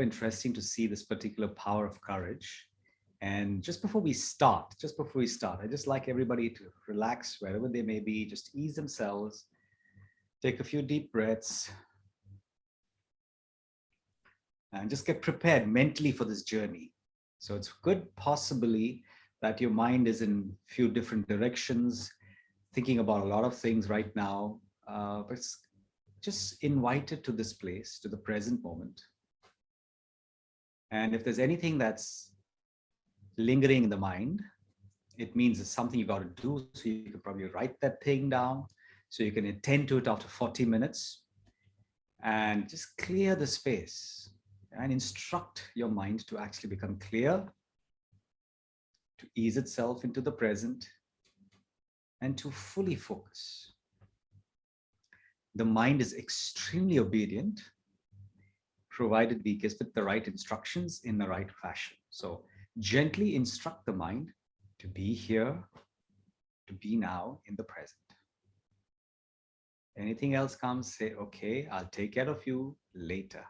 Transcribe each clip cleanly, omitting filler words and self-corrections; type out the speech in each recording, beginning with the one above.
interesting to see this particular power of courage. And just before we start, I just like everybody to relax wherever they may be, just ease themselves, take a few deep breaths, and just get prepared mentally for this journey. So it's good possibly that your mind is in a few different directions, thinking about a lot of things right now, but just invite it to this place, to the present moment. And if there's anything that's lingering in the mind, it means it's something you got to do. So you can probably write that thing down so you can attend to it after 40 minutes and just clear the space and instruct your mind to actually become clear, to ease itself into the present, and to fully focus. The mind is extremely obedient, provided we give it the right instructions in the right fashion. So gently instruct the mind to be here, to be now in the present. Anything else comes, say, okay, I'll take care of you later.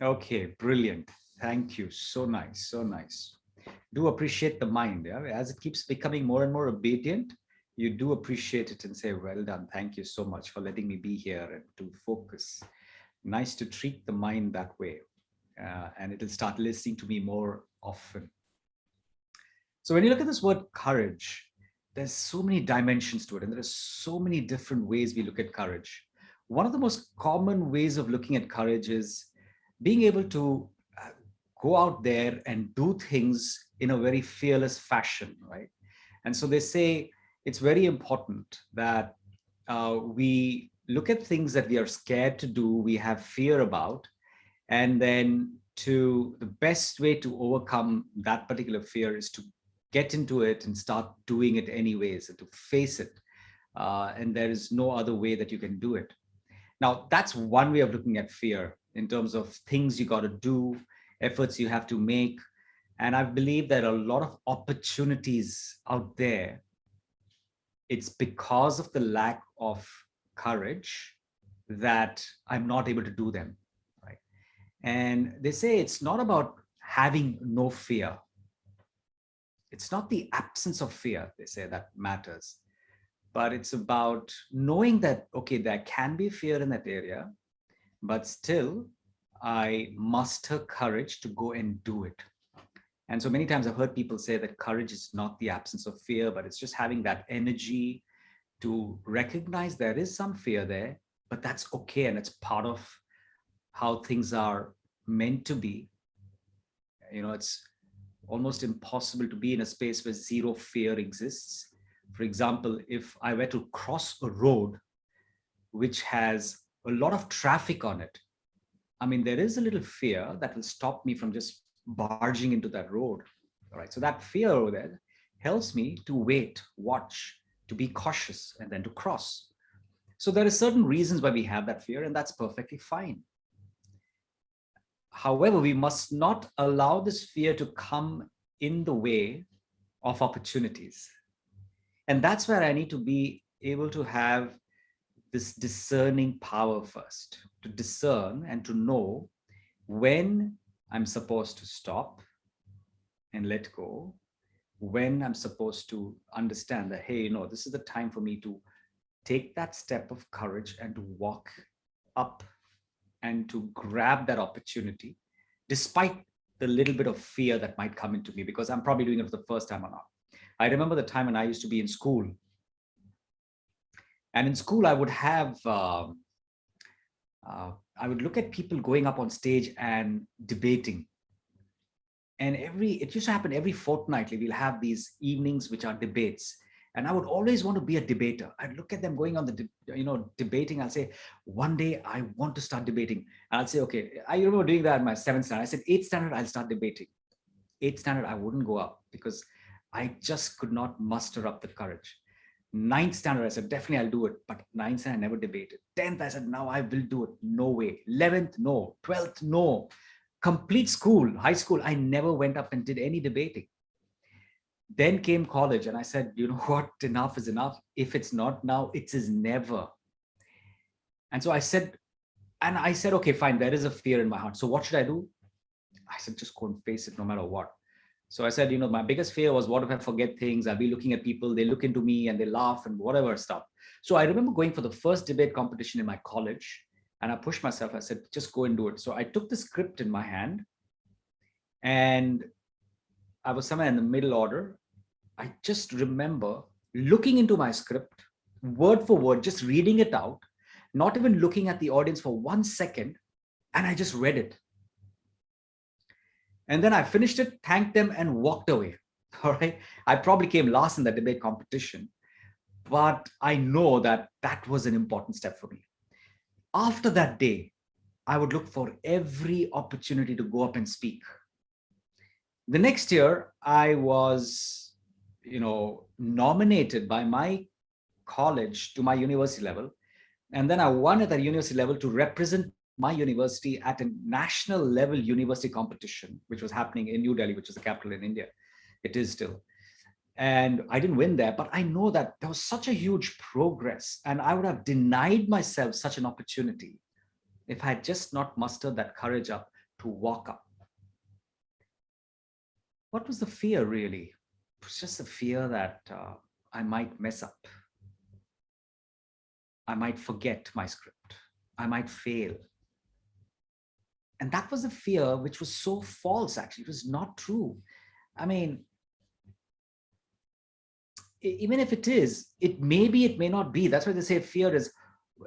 Okay, brilliant. Thank you. So nice, so nice. Do appreciate the mind. Yeah? As it keeps becoming more and more obedient, you do appreciate it and say, well done. Thank you so much for letting me be here and to focus. Nice to treat the mind that way. And it'll start listening to me more often. So when you look at this word courage, there's so many dimensions to it, and there are so many different ways we look at courage. One of the most common ways of looking at courage is being able to go out there and do things in a very fearless fashion, right? And so they say it's very important that we look at things that we are scared to do, we have fear about, and then the best way to overcome that particular fear is to get into it and start doing it anyways, and to face it. And there is no other way that you can do it. Now, that's one way of looking at fear in terms of things you got to do, efforts you have to make. And I believe there are a lot of opportunities out there. It's because of the lack of courage that I'm not able to do them, right? And they say it's not about having no fear. It's not the absence of fear, they say, that matters. But it's about knowing that, okay, there can be fear in that area, but still I muster courage to go and do it. And so many times I've heard people say that courage is not the absence of fear, but it's just having that energy to recognize there is some fear there, but that's okay. And it's part of how things are meant to be. You know, it's almost impossible to be in a space where zero fear exists. For example, if I were to cross a road which has a lot of traffic on it, I mean, there is a little fear that will stop me from just barging into that road. All right. So that fear over there helps me to wait, watch, to be cautious, and then to cross. So there are certain reasons why we have that fear, and that's perfectly fine. However, we must not allow this fear to come in the way of opportunities. And that's where I need to be able to have this discerning power first, to discern and to know when I'm supposed to stop and let go, when I'm supposed to understand that, hey, this is the time for me to take that step of courage and to walk up and to grab that opportunity, despite the little bit of fear that might come into me, because I'm probably doing it for the first time or not. I remember the time when I used to be in school. And in school, I would have, I would look at people going up on stage and debating. And it used to happen every fortnightly. We'll have these evenings, which are debates. And I would always want to be a debater. I'd look at them going on debating. I'll say, one day I want to start debating. And I'll say, okay, I remember doing that in my 7th standard. I said, 8th standard, I'll start debating. 8th standard, I wouldn't go up because I just could not muster up the courage. 9th standard, I said, definitely I'll do it. But 9th standard, I never debated. 10th, I said, now I will do it. No way. 11th, no. 12th, no. Complete school, high school, I never went up and did any debating. Then came college, and I said, you know what, enough is enough. If it's not now, it is never. And so I said, okay, fine, there is a fear in my heart. So what should I do? I said, just go and face it no matter what. So I said, my biggest fear was, what if I forget things? I'll be looking at people, they look into me and they laugh and whatever stuff. So I remember going for the first debate competition in my college, and I pushed myself. I said, just go and do it. So I took the script in my hand, and I was somewhere in the middle order. I just remember looking into my script, word for word, just reading it out, not even looking at the audience for 1 second. And I just read it. And then I finished it, thanked them, and walked away. All right. I probably came last in the debate competition, but I know that that was an important step for me. After that day, I would look for every opportunity to go up and speak. The next year, I was, nominated by my college to my university level. And then I won at the university level to represent my university at a national level university competition, which was happening in New Delhi, which is the capital in India. It is still. And I didn't win there, but I know that there was such a huge progress, and I would have denied myself such an opportunity if I had just not mustered that courage up to walk up. What was the fear really? It was just the fear that I might mess up. I might forget my script. I might fail. And that was a fear which was so false, actually. It was not true. I mean, even if it is, it may not be. That's why they say fear is,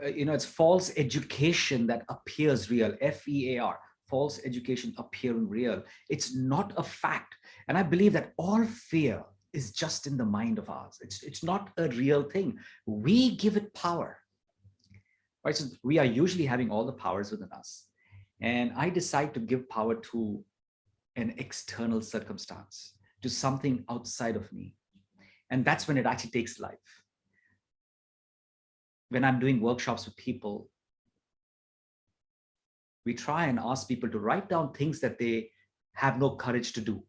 it's false education that appears real. FEAR, false education appearing real. It's not a fact. And I believe that all fear is just in the mind of ours. It's not a real thing. We give it power. Right? So we are usually having all the powers within us. And I decide to give power to an external circumstance, to something outside of me. And that's when it actually takes life. When I'm doing workshops with people, we try and ask people to write down things that they have no courage to do.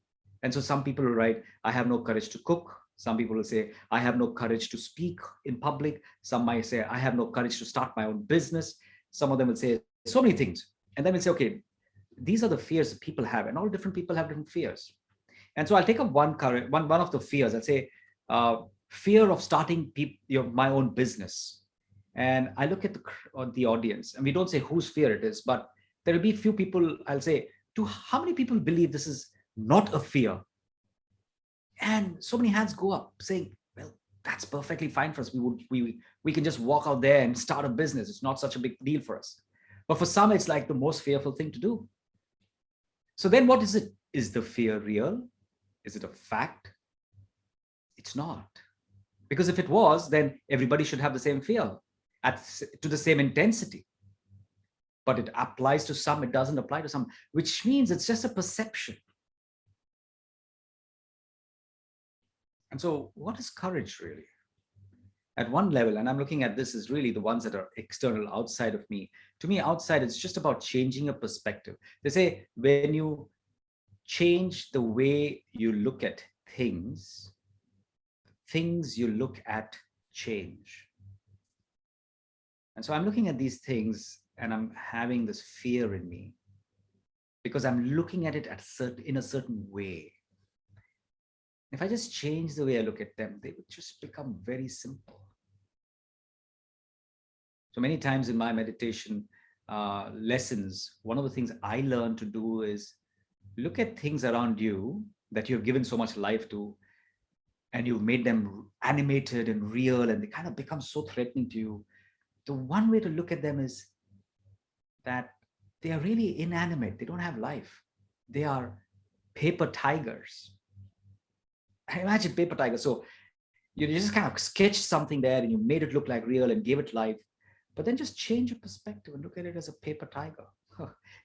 And so some people will write, I have no courage to cook. Some people will say, I have no courage to speak in public. Some might say, I have no courage to start my own business. Some of them will say so many things. And then we'll say, okay, these are the fears that people have, and all different people have different fears. And so I'll take up one of the fears. I'll say, fear of starting my own business. And I look at the audience, and we don't say whose fear it is, but there will be few people. I'll say, how many people believe this is not a fear? And so many hands go up saying, well, that's perfectly fine for us. We can just walk out there and start a business. It's not such a big deal for us. But for some, it's like the most fearful thing to do. So then what is it? Is the fear real? Is it a fact? It's not. Because if it was, then everybody should have the same fear to the same intensity. But it applies to some, it doesn't apply to some, which means it's just a perception. And so what is courage really? At one level, and I'm looking at this as really the ones that are external, outside of me. To me, outside, it's just about changing a perspective. They say when you change the way you look at things you look at change. And so I'm looking at these things and I'm having this fear in me because I'm looking at it in a certain way. If I just change the way I look at them, they would just become very simple. So many times in my meditation lessons, one of the things I learned to do is look at things around you that you've given so much life to, and you've made them animated and real, and they kind of become so threatening to you. The one way to look at them is that they are really inanimate. They don't have life. They are paper tigers. I imagine paper tigers. So you just kind of sketched something there and you made it look like real and gave it life, but then just change your perspective and look at it as a paper tiger.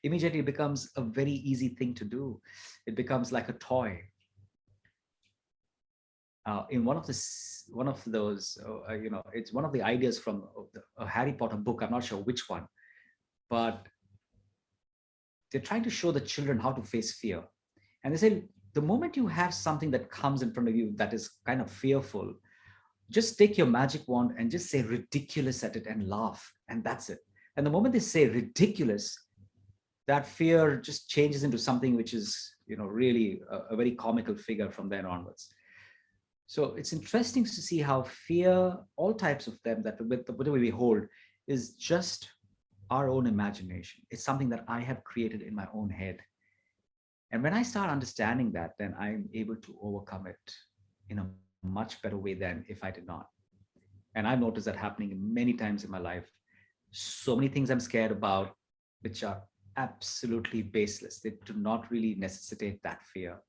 Immediately it becomes a very easy thing to do. It becomes like a toy. In one of those, it's one of the ideas from a Harry Potter book. I'm not sure which one, but they're trying to show the children how to face fear. And they say, the moment you have something that comes in front of you that is kind of fearful, just take your magic wand and just say ridiculous at it and laugh. And that's it. And the moment they say ridiculous, that fear just changes into something which is, really a very comical figure from then onwards. So it's interesting to see how fear, all types of them that with whatever we hold, is just our own imagination. It's something that I have created in my own head. And when I start understanding that, then I'm able to overcome it in a much better way than if I did not. And I've noticed that happening many times in my life. So many things I'm scared about, which are absolutely baseless. They do not really necessitate that fear.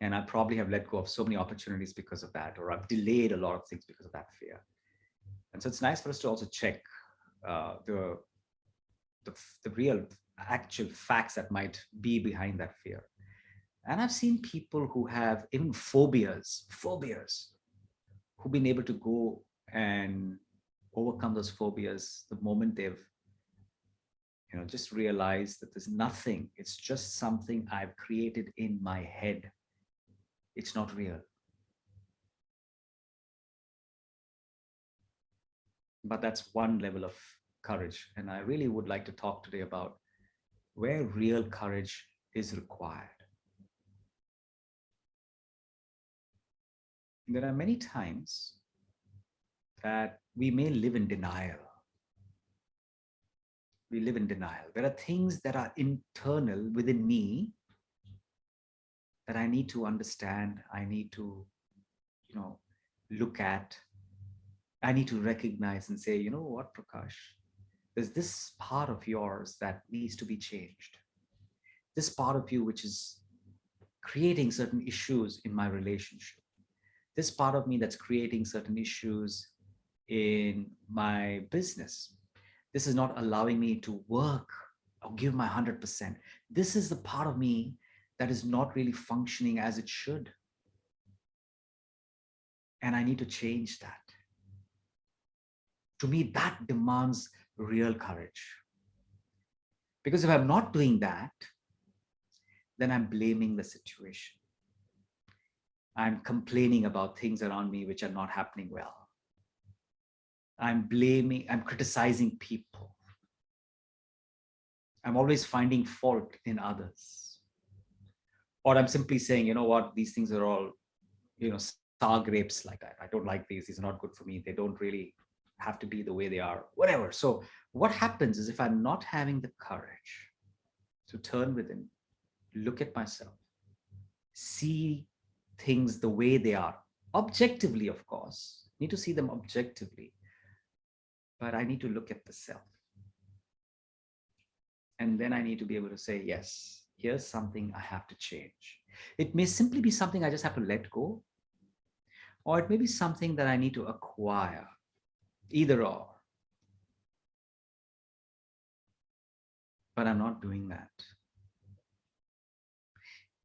And I probably have let go of so many opportunities because of that, or I've delayed a lot of things because of that fear. And so it's nice for us to also check the, the real actual facts that might be behind that fear. And I've seen people who have even phobias, who've been able to go and overcome those phobias the moment they've, just realized that there's nothing. It's just something I've created in my head. It's not real. But that's one level of courage. And I really would like to talk today about where real courage is required. There are many times that we may live in denial. We live in denial. There are things that are internal within me that I need to understand. I need to, look at. I need to recognize and say, you know what, Prakash, there's this part of yours that needs to be changed. This part of you, which is creating certain issues in my relationship. This part of me that's creating certain issues in my business. This is not allowing me to work or give my 100%. This is the part of me that is not really functioning as it should. And I need to change that. To me, that demands real courage. Because if I'm not doing that, then I'm blaming the situation. I'm complaining about things around me which are not happening well. I'm criticizing people. I'm always finding fault in others. Or I'm simply saying, you know what, these things are all, sour grapes like that. I don't like these. These are not good for me. They don't really have to be the way they are, whatever. So what happens is if I'm not having the courage to turn within, look at myself, see things the way they are, objectively, of course, need to see them objectively, but I need to look at the self. And then I need to be able to say, yes, here's something I have to change. It may simply be something I just have to let go, or it may be something that I need to acquire, either or. But I'm not doing that.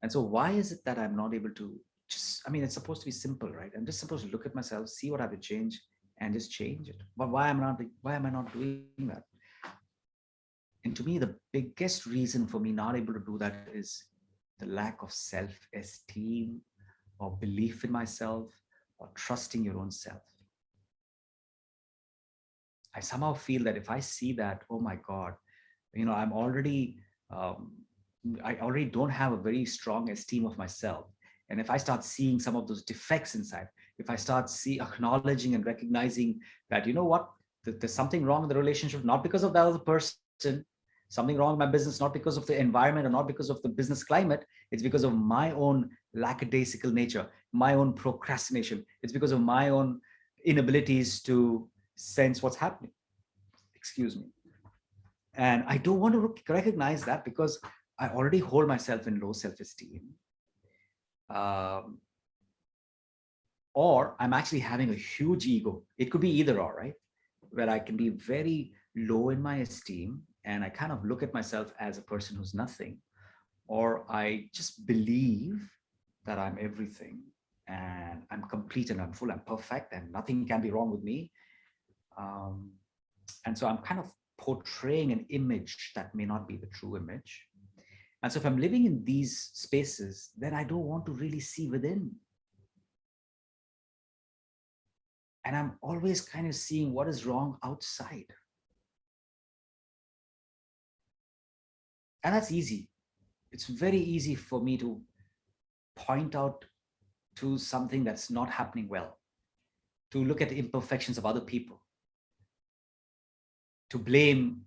And so why is it that I'm not able to it's supposed to be simple, right? I'm just supposed to look at myself, see what I have to change, and just change it. But why am I not doing that? And to me, the biggest reason for me not able to do that is the lack of self-esteem or belief in myself or trusting your own self. I somehow feel that if I see that, oh my God, I'm already, I already don't have a very strong esteem of myself. And if I start seeing some of those defects inside, if I start acknowledging and recognizing that, you know what, there's something wrong in the relationship, not because of the other person, something wrong in my business, not because of the environment or not because of the business climate, it's because of my own lackadaisical nature, my own procrastination. It's because of my own inabilities to sense what's happening. Excuse me. And I don't want to recognize that because I already hold myself in low self-esteem. Or I'm actually having a huge ego. It could be either or, right? Where I can be very low in my esteem and I kind of look at myself as a person who's nothing. Or I just believe that I'm everything and I'm complete and I'm full, I'm perfect and nothing can be wrong with me. And so I'm kind of portraying an image that may not be the true image. And so if I'm living in these spaces, then I don't want to really see within. And I'm always kind of seeing what is wrong outside. And that's easy. It's very easy for me to point out to something that's not happening well, to look at the imperfections of other people, to blame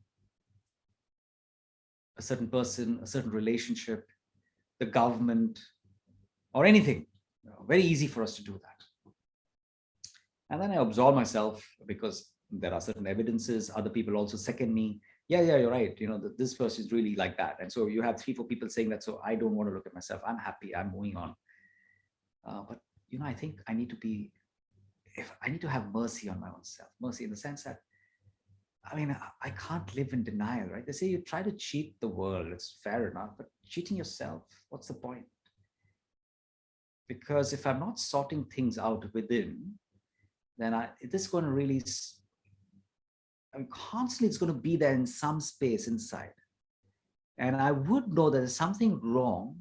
a certain person, a certain relationship, the government, or anything. Very easy for us to do that. And then I absolve myself because there are certain evidences. Other people also second me. Yeah, you're right. This person is really like that. And so you have 3, 4 people saying that. So I don't want to look at myself. I'm happy. I'm moving on. But I think I need to be. If I need to have mercy on my own self, mercy in the sense that, I mean, I can't live in denial, right? They say you try to cheat the world. It's fair enough, but cheating yourself, what's the point? Because if I'm not sorting things out within, then this is going to really, constantly it's going to be there in some space inside. And I would know that there's something wrong,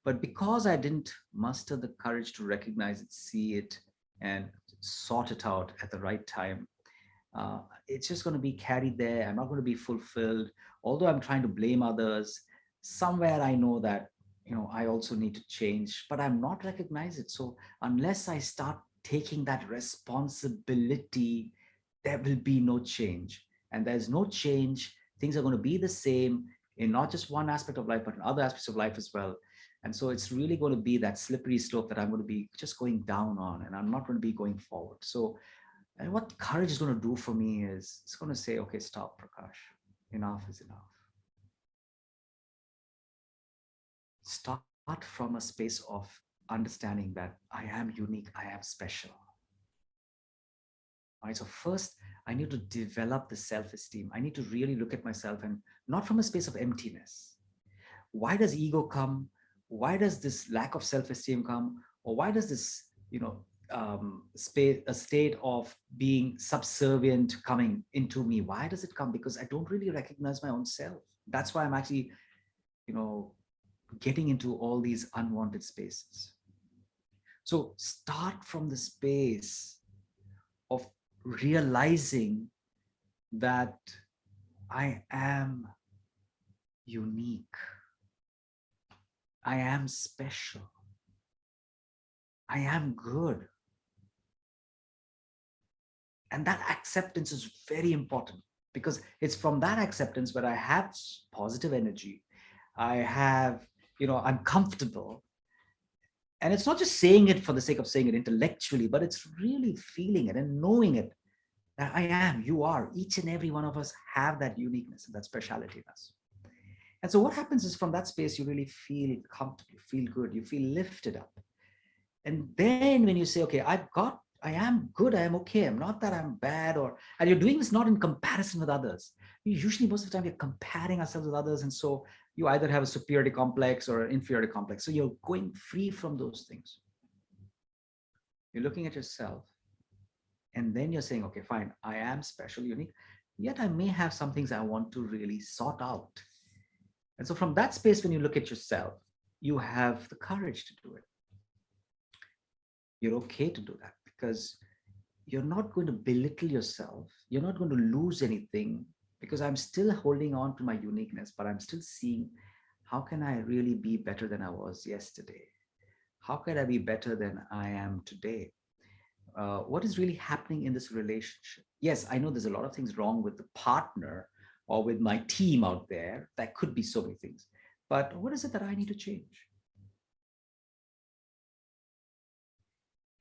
but because I didn't muster the courage to recognize it, see it, and sort it out at the right time, it's just going to be carried there. I'm not going to be fulfilled. Although I'm trying to blame others, somewhere I know that, I also need to change, but I'm not recognized it. So unless I start taking that responsibility, there will be no change. And there's no change. Things are going to be the same in not just one aspect of life, but in other aspects of life as well. And so it's really going to be that slippery slope that I'm going to be just going down on, and I'm not going to be going forward. So, and what courage is going to do for me is it's going to say, okay, stop, Prakash. Enough is enough. Start from a space of understanding that I am unique, I am special. All right, so first, I need to develop the self-esteem. I need to really look at myself, and not from a space of emptiness. Why does ego come? Why does this lack of self-esteem come? Or why does this, a state of being subservient coming into me? Why does it come? Because I don't really recognize my own self. That's why I'm actually, getting into all these unwanted spaces. So start from the space of realizing that I am unique. I am special. I am good. And that acceptance is very important, because it's from that acceptance where I have positive energy. I have, I'm comfortable. And it's not just saying it for the sake of saying it intellectually, but it's really feeling it and knowing it, that I am, you are, each and every one of us have that uniqueness and that speciality in us. And so what happens is, from that space, you really feel comfortable, you feel good, you feel lifted up. And then when you say, okay, I am good, I am okay, I'm not that I'm bad, and you're doing this not in comparison with others. Usually most of the time we're comparing ourselves with others. And so you either have a superiority complex or an inferiority complex. So you're going free from those things. You're looking at yourself, and then you're saying, okay, fine, I am special, unique, yet I may have some things I want to really sort out. And so from that space, when you look at yourself, you have the courage to do it. You're okay to do that, because you're not going to belittle yourself. You're not going to lose anything, because I'm still holding on to my uniqueness, but I'm still seeing, how can I really be better than I was yesterday? How can I be better than I am today? What is really happening in this relationship? Yes, I know there's a lot of things wrong with the partner or with my team out there. That could be so many things. But what is it that I need to change?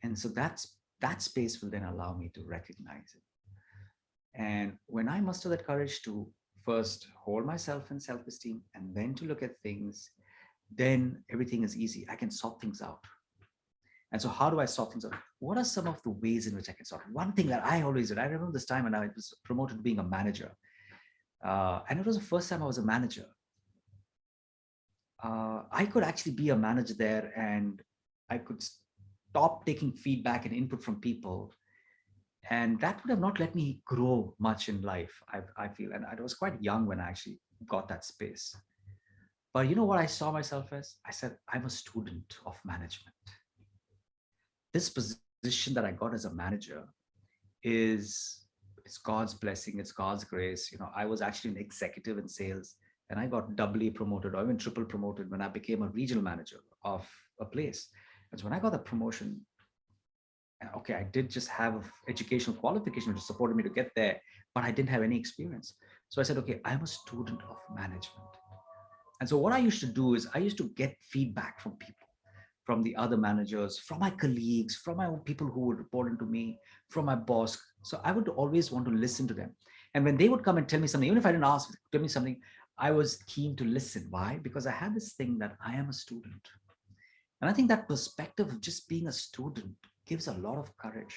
And so that space will then allow me to recognize it. And when I muster that courage to first hold myself in self-esteem and then to look at things, then everything is easy. I can sort things out. And so how do I sort things out? What are some of the ways in which I can sort? One thing that I always did, I remember this time when I was promoted to being a manager. And it was the first time I was a manager. I could actually be a manager there, and I could stop taking feedback and input from people. And that would have not let me grow much in life, I feel. And I was quite young when I actually got that space. But you know what I saw myself as? I said, I'm a student of management. This position that I got as a manager is it's God's blessing, it's God's grace. I was actually an executive in sales, and I got doubly promoted or even triple promoted when I became a regional manager of a place. And so when I got the promotion, okay, I did just have educational qualification which supported me to get there, but I didn't have any experience. So I said, okay, I'm a student of management. And so what I used to do is I used to get feedback from people, from the other managers, from my colleagues, from my own people who would report into me, from my boss. So I would always want to listen to them. And when they would come and tell me something, even if I didn't ask, tell me something, I was keen to listen. Why? Because I had this thing that I am a student. And I think that perspective of just being a student gives a lot of courage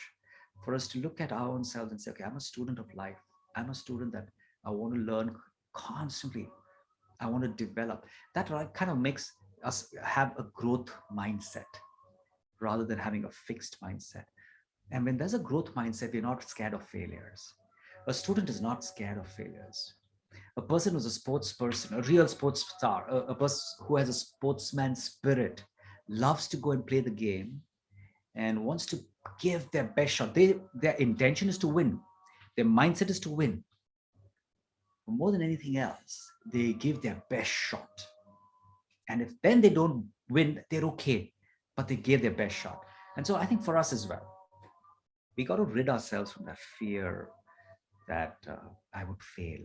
for us to look at our own selves and say, okay, I'm a student of life. I'm a student that I want to learn constantly. I want to develop. That kind of makes us have a growth mindset rather than having a fixed mindset. And when there's a growth mindset, we're not scared of failures. A student is not scared of failures. A person who's a sports person, a real sports star, a person who has a sportsman spirit, loves to go and play the game and wants to give their best shot. Their intention is to win. Their mindset is to win. But more than anything else, they give their best shot. And if then they don't win, they're okay, but they gave their best shot. And so I think for us as well, we got to rid ourselves from that fear that I would fail.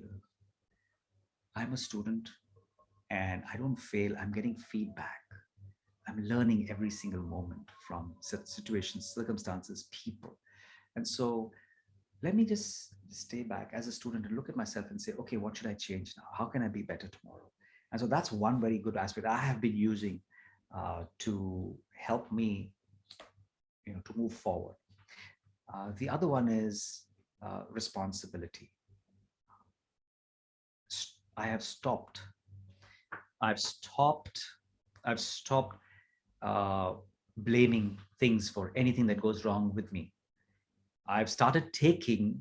I'm a student and I don't fail. I'm getting feedback. I'm learning every single moment from such situations, circumstances, people. And so let me just stay back as a student and look at myself and say, okay, what should I change now? How can I be better tomorrow? And so that's one very good aspect I have been using to help me, to move forward. The other one is responsibility. I have stopped. I've stopped. I've stopped uh, blaming things for anything that goes wrong with me. I've started taking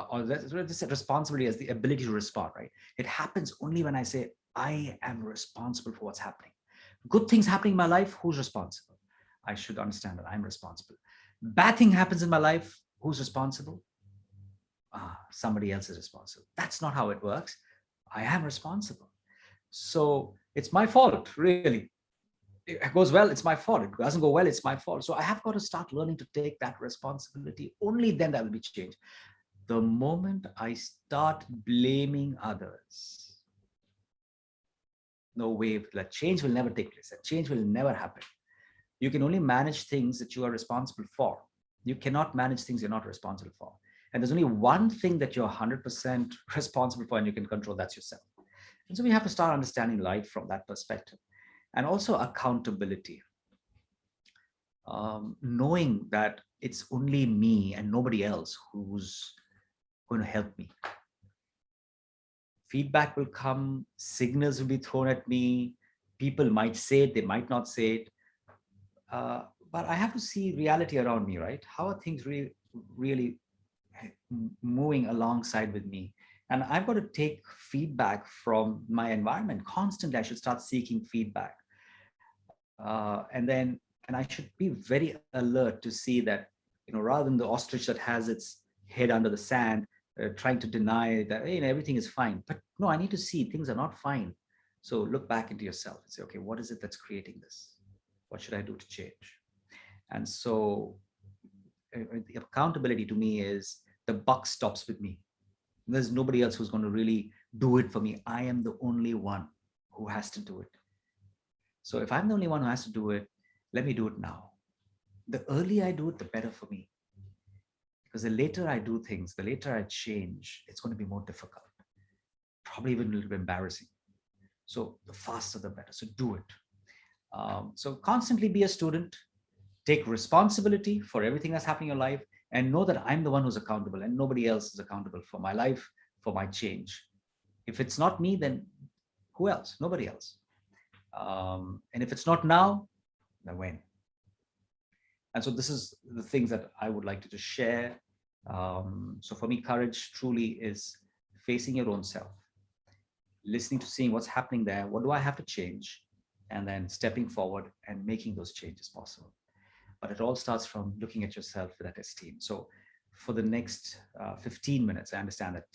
or this responsibility as the ability to respond, right? It happens only when I say, I am responsible for what's happening. Good things happening in my life, who's responsible? I should understand that I'm responsible. Bad thing happens in my life, who's responsible? Somebody else is responsible. That's not how it works. I am responsible. So it's my fault, really. It goes well, it's my fault. It doesn't go well, it's my fault. So I have got to start learning to take that responsibility. Only then that will be changed. The moment I start blaming others, no way, that change will never take place. That change will never happen. You can only manage things that you are responsible for. You cannot manage things you're not responsible for. And there's only one thing that you're 100% responsible for and you can control, that's yourself. And so we have to start understanding life from that perspective. And also accountability. Knowing that it's only me and nobody else who's going to help me. Feedback will come, signals will be thrown at me. People might say it, they might not say it. But I have to see reality around me, right? How are things really moving alongside with me? And I've got to take feedback from my environment constantly. I should start seeking feedback. And I should be very alert to see that, rather than the ostrich that has its head under the sand, trying to deny that, hey, everything is fine. But no, I need to see things are not fine. So look back into yourself and say, okay, what is it that's creating this? What should I do to change? And so the accountability to me is the buck stops with me. There's nobody else who's going to really do it for me. I am the only one who has to do it. So if I'm the only one who has to do it, let me do it now. The earlier I do it, the better for me. Because the later I do things, the later I change, it's going to be more difficult, probably even a little bit embarrassing. So the faster, the better. So do it. So constantly be a student, take responsibility for everything that's happening in your life, and know that I'm the one who's accountable and nobody else is accountable for my life, for my change. If it's not me, then who else? Nobody else. And if it's not now, then when? And so this is the things that I would like to just share. So for me, courage truly is facing your own self, listening to seeing what's happening there, what do I have to change, and then stepping forward and making those changes possible. But it all starts from looking at yourself with that esteem. So for the next 15 minutes, I understand that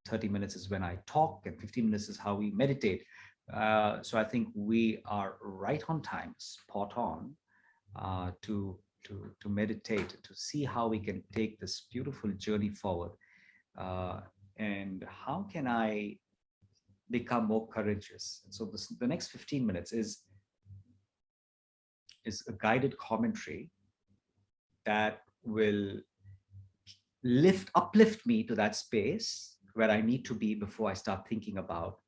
30 minutes is when I talk and 15 minutes is how we meditate. So I think we are right on time, spot on, to meditate, to see how we can take this beautiful journey forward. Uh, and how can I become more courageous? And so the next 15 minutes is a guided commentary that will uplift me to that space where I need to be before I start thinking about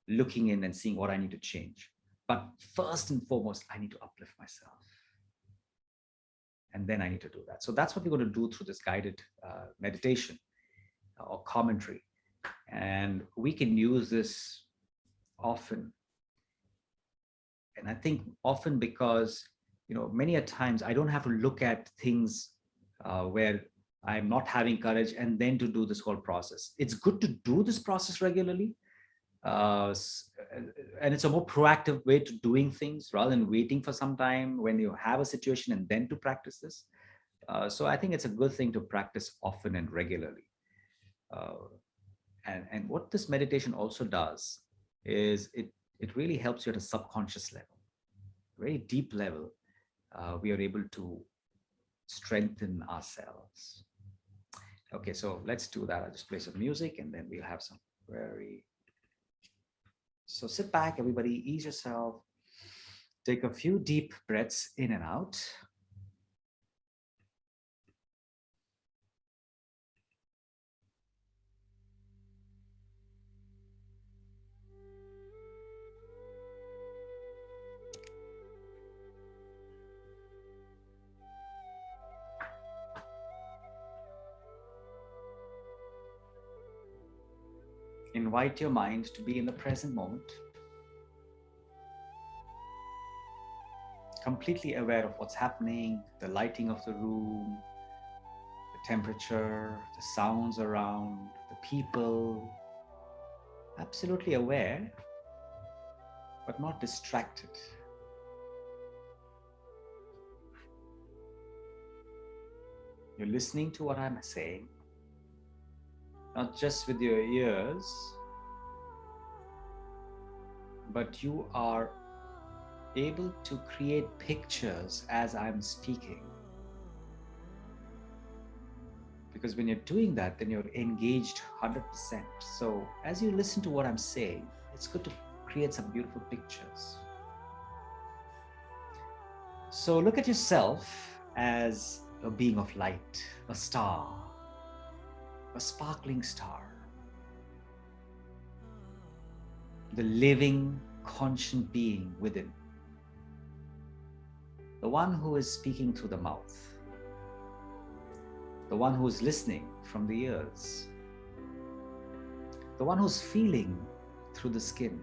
looking in and seeing what I need to change. But first and foremost, I need to uplift myself. And then I need to do that. So that's what we're going to do through this guided meditation or commentary. And we can use this often. And I think often because, many a times I don't have to look at things where I'm not having courage and then to do this whole process. It's good to do this process regularly. Uh, and it's a more proactive way to doing things rather than waiting for some time when you have a situation and then to practice this. So I think it's a good thing to practice often and regularly. Uh, and what this meditation also does is it really helps you at a subconscious level, very deep level. We are able to strengthen ourselves. Okay, so let's do that. I'll just play some music and then we'll have some very. So sit back, everybody, ease yourself. Take a few deep breaths in and out. Invite your mind to be in the present moment, completely aware of what's happening, the lighting of the room, the temperature, the sounds around, the people. Absolutely aware, but not distracted. You're listening to what I'm saying, not just with your ears, but you are able to create pictures as I'm speaking. Because when you're doing that, then you're engaged 100%. So as you listen to what I'm saying, it's good to create some beautiful pictures. So look at yourself as a being of light, a star, a sparkling star, the living, conscient being within, the one who is speaking through the mouth, the one who is listening from the ears, the one who's feeling through the skin.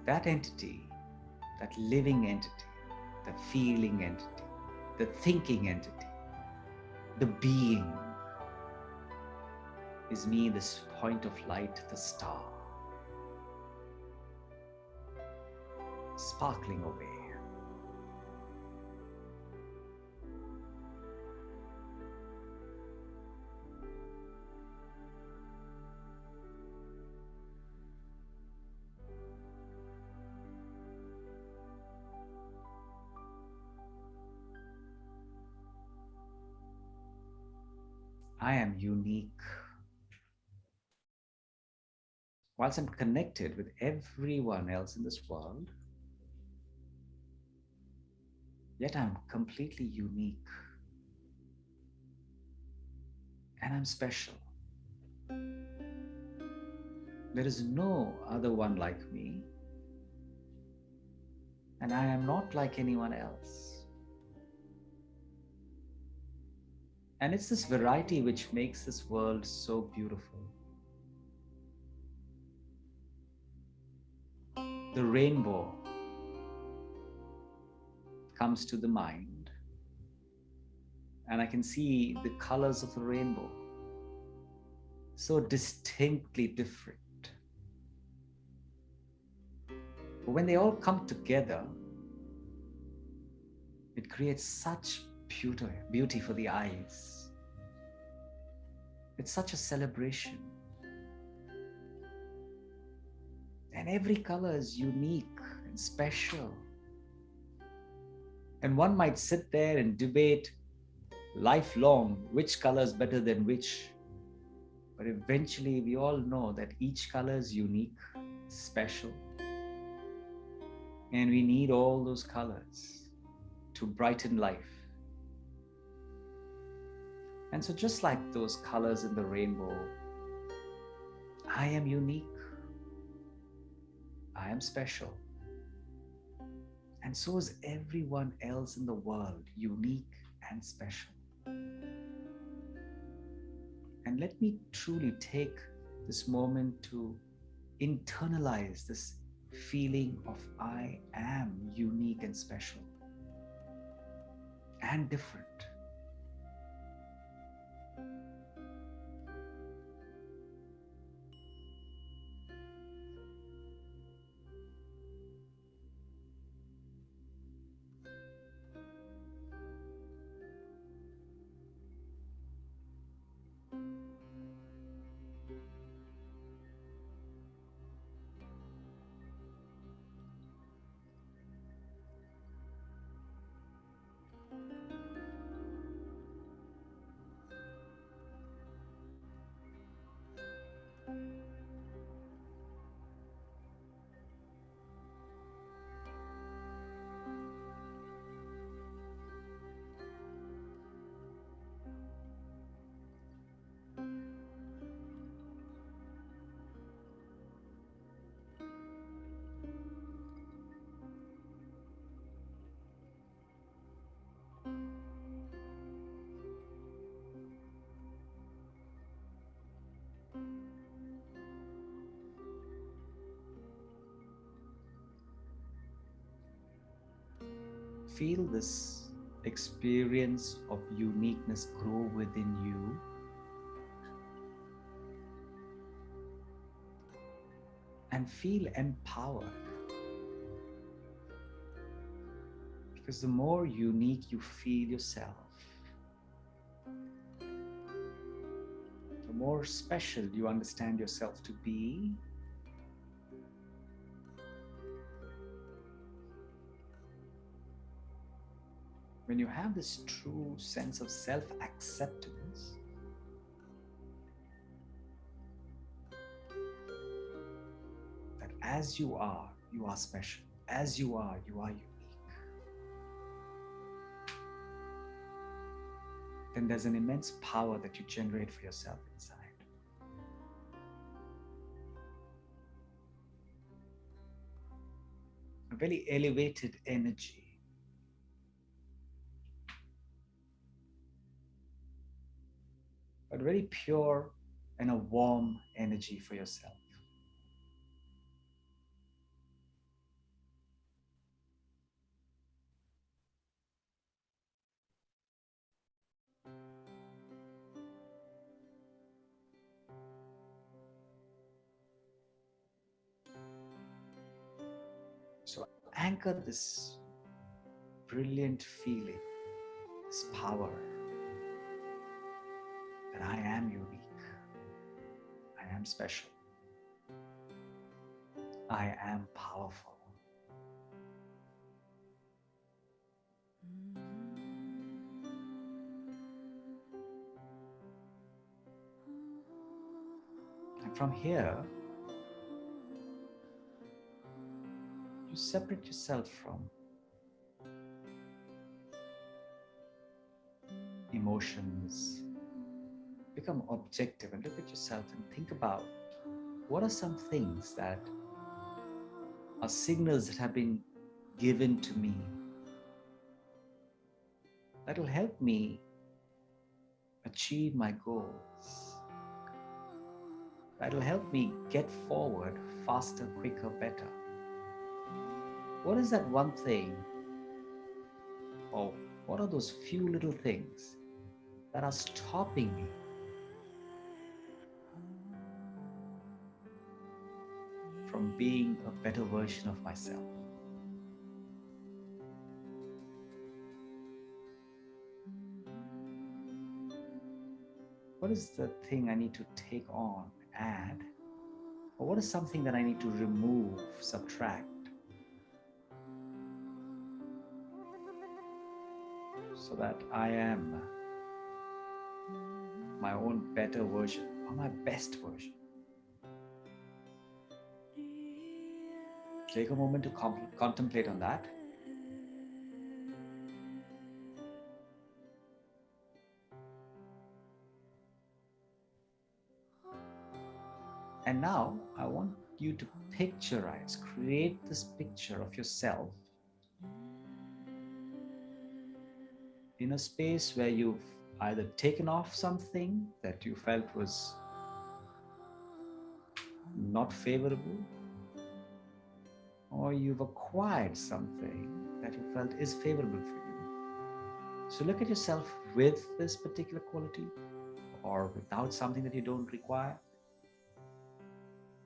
That entity, that living entity, the feeling entity, the thinking entity, the being is me, this point of light, the star, sparkling away. I am unique. Whilst I'm connected with everyone else in this world, yet I'm completely unique. And I'm special. There is no other one like me. And I am not like anyone else. And it's this variety which makes this world so beautiful. The rainbow comes to the mind, and I can see the colors of the rainbow. so distinctly different. But when they all come together, it creates such beauty for the eyes. It's such a celebration. And every color is unique and special. And one might sit there and debate lifelong which color is better than which. But eventually, we all know that each color is unique, special. And we need all those colors to brighten life. And so, just like those colors in the rainbow, I am unique. I am special. And so is everyone else in the world, unique and special. And let me truly take this moment to internalize this feeling of I am unique and special and different. Feel this experience of uniqueness grow within you. And feel empowered. Because the more unique you feel yourself, the more special you understand yourself to be, when you have this true sense of self-acceptance, that as you are special. As you are unique. Then there's an immense power that you generate for yourself inside. A very elevated energy. But very pure and a warm energy for yourself. So anchor this brilliant feeling, this power, that I am unique, I am special, I am powerful. And from here, you separate yourself from emotions, become objective and look at yourself and think about what are some things that are signals that have been given to me that will help me achieve my goals, that will help me get forward faster, quicker, better. What is that one thing, or what are those few little things that are stopping me from being a better version of myself? What is the thing I need to take on, add? Or what is something that I need to remove, subtract, so that I am my own better version or my best version? Take a moment to contemplate on that. And now I want you to picturize, create this picture of yourself in a space where you've either taken off something that you felt was not favorable, or you've acquired something that you felt is favorable for you. So look at yourself with this particular quality or without something that you don't require,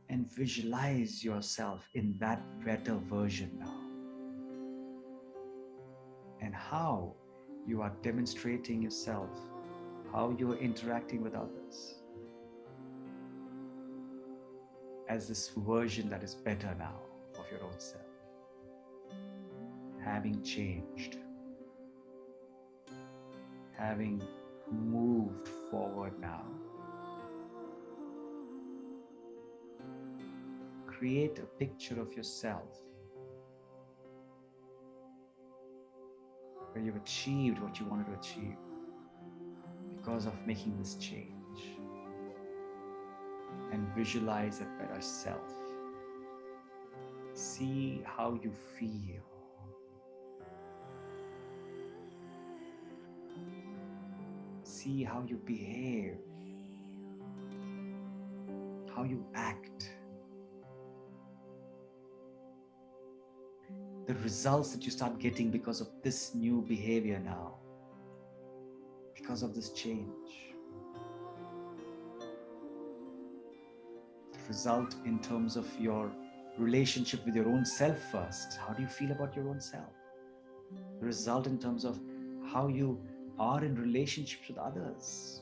and visualize yourself in that better version now, and how you are demonstrating yourself, how you are interacting with others as this version that is better now of your own self, having changed, having moved forward now. Create a picture of yourself where you've achieved what you wanted to achieve because of making this change, and visualize a better self. See how you feel. See how you behave, how you act, the results that you start getting because of this new behavior now, because of this change. The result in terms of your relationship with your own self first. How do you feel about your own self? The result in terms of how you are in relationships with others.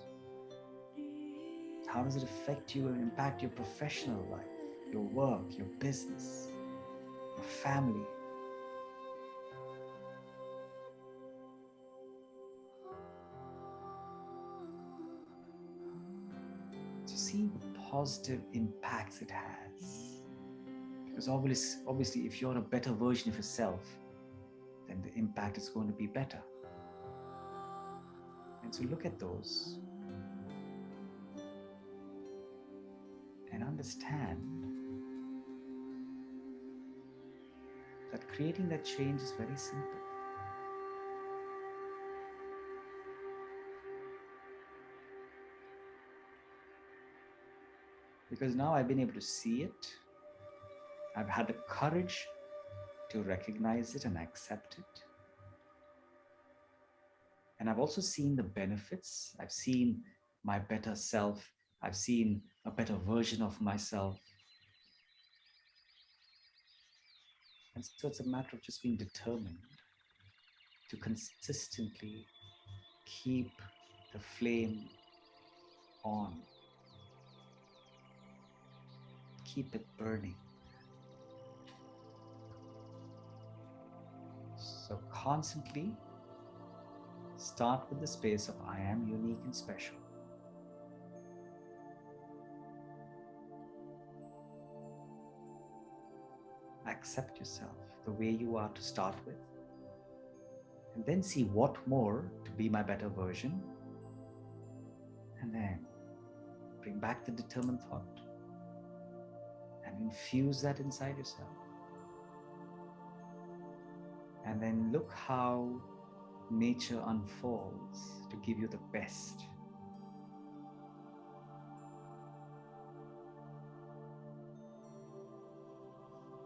How does it affect you and impact your professional life, your work, your business, your family? To see the positive impacts it has. Because obviously, if you're a better version of yourself, then the impact is going to be better. And so look at those and understand that creating that change is very simple. Because now I've been able to see it. I've had the courage to recognize it and accept it. And I've also seen the benefits. I've seen my better self. I've seen a better version of myself. And so it's a matter of just being determined to consistently keep the flame on. Keep it burning. So constantly start with the space of I am unique and special. Accept yourself the way you are to start with, and then see what more to be my better version, and then bring back the determined thought and infuse that inside yourself. And then look how nature unfolds to give you the best.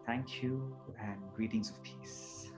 Thank you and greetings of peace.